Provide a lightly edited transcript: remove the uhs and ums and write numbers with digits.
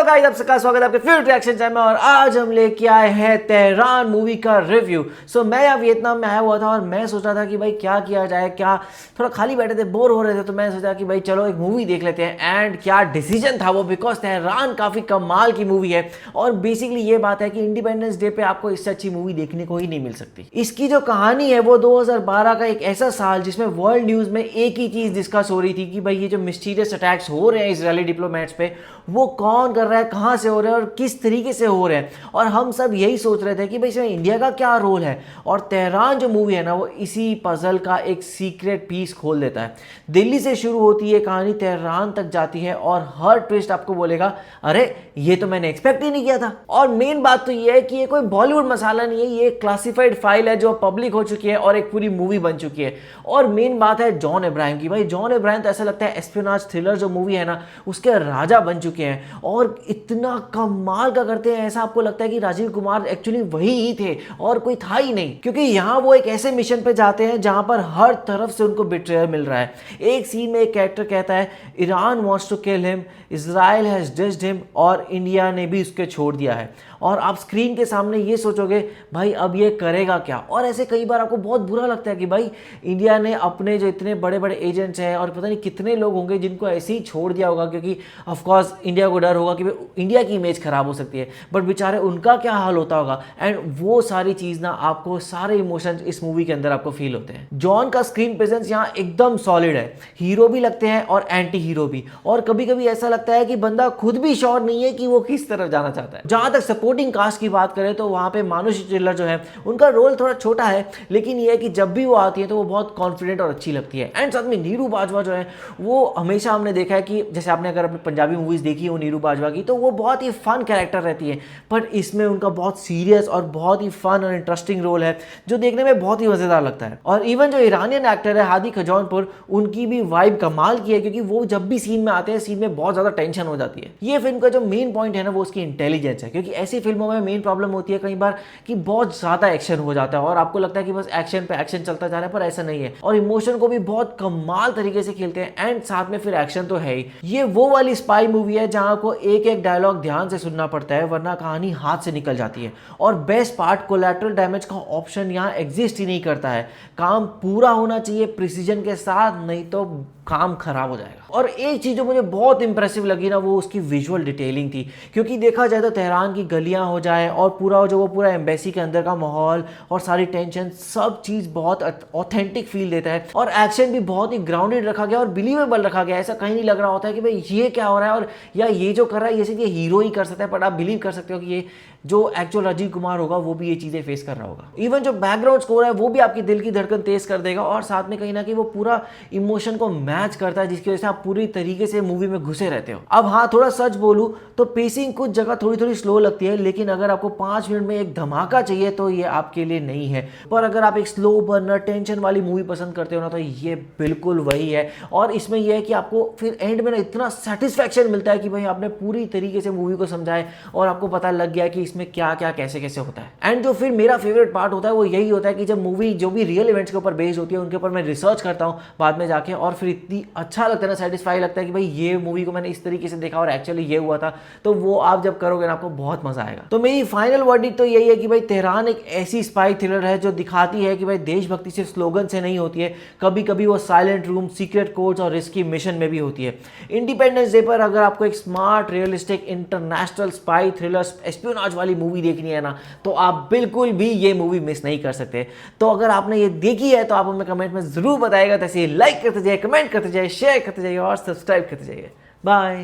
Guys, आप सबका स्वागत है आपके फेवरेट रिएक्शन चैनल में। और आज हम लेके आए हैं तेहरान मूवी का रिव्यू। मैं यहाँ वियतनाम में आया हुआ था और मैं सोच रहा था कि भाई क्या किया जाए, क्या थोड़ा खाली बैठे थे, बोर हो रहे थे, तो मैं सोचा कि भाई चलो एक मूवी देख लेते हैं। एंड क्या डिसीजन था वो, बिकॉज तेहरान काफ़ी कमाल की मूवी है। और बेसिकली ये बात है कि इंडिपेंडेंस डे पे आपको इससे अच्छी मूवी देखने को ही नहीं मिल सकती। इसकी जो कहानी है वो 2012 का एक ऐसा साल जिसमें वर्ल्ड न्यूज़ में एक ही चीज़ डिस्कस हो रही थी कि भाई ये जो मिस्टीरियस अटैक्स हो रहे हैं इजरायली डिप्लोमेट्स पे, वो कौन कर रहा है, कहाँ से हो रहे हैं और किस तरीके से हो रहे हैं। और हम सब यही सोच रहे थे कि भाई इसमें इंडिया का क्या रोल है। और तेहरान जो मूवी है ना, वो इसी पजल का एक सीक्रेट पीस खोल देता है। दिल्ली से शुरू होती है कहानी, तेहरान तक जाती है और हर ट्विस्ट आपको बोलेगा अरे ये तो मैंने एक्सपेक्ट ही नहीं किया था। और मेन बात तो ये है कि ये कोई बॉलीवुड मसाला नहीं है, ये क्लासिफाइड फाइल है जो पब्लिक हो चुकी है और एक पूरी मूवी बन चुकी है। और मेन बात है जॉन अब्राहम की। भाई जॉन अब्राहम तो ऐसा लगता है एस्पियोनाज थ्रिलर जो मूवी है ना, उसके राजा बन चुके हैं और इतना कमाल का करते हैं, ऐसा आपको लगता है कि राजीव कुमार एक्चुअली वही ही थे और कोई था ही नहीं। क्योंकि यहाँ वो एक ऐसे मिशन पे जाते हैं जहां पर हर तरफ से उनको बिट्रेयर मिल रहा है। एक सीन में एक कैरेक्टर कहता है Iran wants to kill him, Israel has dissed him, और इंडिया ने भी उसके छोड़ दिया है। और आप स्क्रीन के सामने ये सोचोगे भाई अब ये करेगा क्या। और ऐसे कई बार आपको बहुत बुरा लगता है कि भाई इंडिया ने अपने जो इतने बड़े बड़े एजेंट्स हैं और पता नहीं कितने लोग होंगे जिनको ऐसे ही छोड़ दिया होगा, क्योंकि ऑफकोर्स इंडिया को डर होगा कि इंडिया की इमेज खराब हो सकती है, बट बेचारे उनका क्या हाल होता होगा। एंड वो सारी चीज़ ना आपको सारे इमोशंस इस मूवी के अंदर आपको फील होते हैं। जॉन का स्क्रीन प्रेजेंस यहाँ एकदम सॉलिड है, हीरो भी लगते हैं और एंटी हीरो भी। और कभी कभी ऐसा लगता है कि बंदा खुद भी श्योर नहीं है कि वो किस तरफ जाना चाहता है। जहां तक सपोर्टिंग कास्ट की बात करें तो वहां पे मानुषी चिल्लर जो है उनका रोल थोड़ा छोटा है, लेकिन ये है कि जब भी वो आती है तो वो बहुत कॉन्फिडेंट और अच्छी लगती है। एंड साथ में नीरू बाजवा जो है वो हमेशा हमने देखा है कि जैसे आपने अगर अपनी पंजाबी मूवीज देखी हो नीरू बाजवा की, तो वो बहुत ही फन कैरेक्टर रहती है, पर इसमें उनका बहुत सीरियस और बहुत ही फन और इंटरेस्टिंग रोल है जो देखने में बहुत ही मजेदार लगता है। और इवन जो ईरानियन एक्टर है हादी खजौनपुर, उनकी भी वाइब कमाल की है, क्योंकि वो जब भी सीन में आते हैं सीन में बहुत ज्यादा टेंशन हो जाती है। ये फिल्म का जो मेन पॉइंट है ना वो उसकी इंटेलिजेंस है, क्योंकि ऐसी फिल्मों में मेन प्रॉब्लम होती है कई बार कि बहुत ज्यादा एक्शन हो जाता है और आपको लगता है कि बस एक्शन पे एक्शन चलता जा रहा है, पर ऐसा नहीं है। और इमोशन को भी बहुत कमाल तरीके से खेलते हैं एंड साथ में फिर एक्शन तो है ही। ये वो वाली स्पाई मूवी है जहां को एक एक डायलॉग ध्यान से सुनना पड़ता है, वरना कहानी हाथ से निकल जाती है। और बेस्ट पार्ट, कोलैटरल डैमेज का ऑप्शन यहाँ एग्जिस्ट ही नहीं करता है। काम पूरा होना चाहिए प्रिसीजन के साथ, नहीं तो काम खराब हो जाएगा। और एक चीज जो मुझे बहुत इंप्रेसिव लगी ना वो उसकी विजुअल डिटेलिंग थी, क्योंकि देखा जाए तो तेहरान की गलियां हो जाए और पूरा एम्बेसी के अंदर का माहौल और सारी टेंशन, सब चीज बहुत ऑथेंटिक फील देता है। और एक्शन भी बहुत ही ग्राउंडेड रखा गया और बिलीवेबल रखा गया। ऐसा कहीं नहीं लग रहा होता है कि भाई ये क्या हो रहा है और या ये जो कर रहा है ये सिर्फ ये हीरो ही कर सकता है, बट आप बिलीव कर सकते हो कि ये जो एक्चुअल राजीव कुमार होगा वो भी ये चीजें फेस कर रहा होगा। इवन जो बैकग्राउंड स्कोर है वो भी आपकी दिल की धड़कन तेज कर देगा और साथ में कहीं ना कहीं वो पूरा इमोशन को मैच करता है, जिसकी वजह से आप पूरी तरीके से मूवी में घुसे रहते हो। अब हाँ, थोड़ा सच बोलूं तो पेसिंग कुछ जगह थोड़ी स्लो लगती है, लेकिन अगर आपको 5 मिनट में एक धमाका चाहिए तो ये आपके लिए नहीं है। पर अगर आप एक स्लो बर्नर टेंशन वाली मूवी पसंद करते हो ना, तो ये बिल्कुल वही है। और इसमें यह है कि आपको फिर एंड में ना इतना सेटिस्फैक्शन मिलता है कि भाई आपने पूरी तरीके से मूवी को समझा है और आपको पता लग गया कि इसमें क्या क्या कैसे कैसे होता है। एंड जो फिर मेरा फेवरेट पार्ट होता है वो यही होता है कि जब मूवी जो भी रियल इवेंट्स के ऊपर बेस्ड होती है उनके ऊपर मैं रिसर्च करता हूँ बाद में जाके, और फिर इतनी अच्छा लगता है ना, सेटिस्फाई लगता है कि भाई ये मूवी को मैंने इस तरीके से देखा और एक्चुअली ये हुआ था। तो वो आप जब करोगे ना आपको बहुत मजा आएगा। तो मेरी फाइनल वर्डिक्ट तो यही है कि भाई तेहरान एक ऐसी स्पाई थ्रिलर है जो दिखाती है कि भाई देशभक्ति सिर्फ स्लोगन से नहीं होती है, कभी कभी वो साइलेंट रूम, सीक्रेट कोड्स और रिस्की मिशन में भी होती है। इंडिपेंडेंस डे पर अगर आपको एक smart, realistic, international spy thriller espionage वाली मूवी देखनी है ना, तो आप बिल्कुल भी ये मूवी मिस नहीं कर सकते। तो अगर आपने ये देखी है तो आप हमें कमेंट में जरूर बताइएगा। तैसे लाइक करते जाइए, कमेंट करते जाइए, शेयर करते जाइए और सब्सक्राइब करते जाइए। बाय।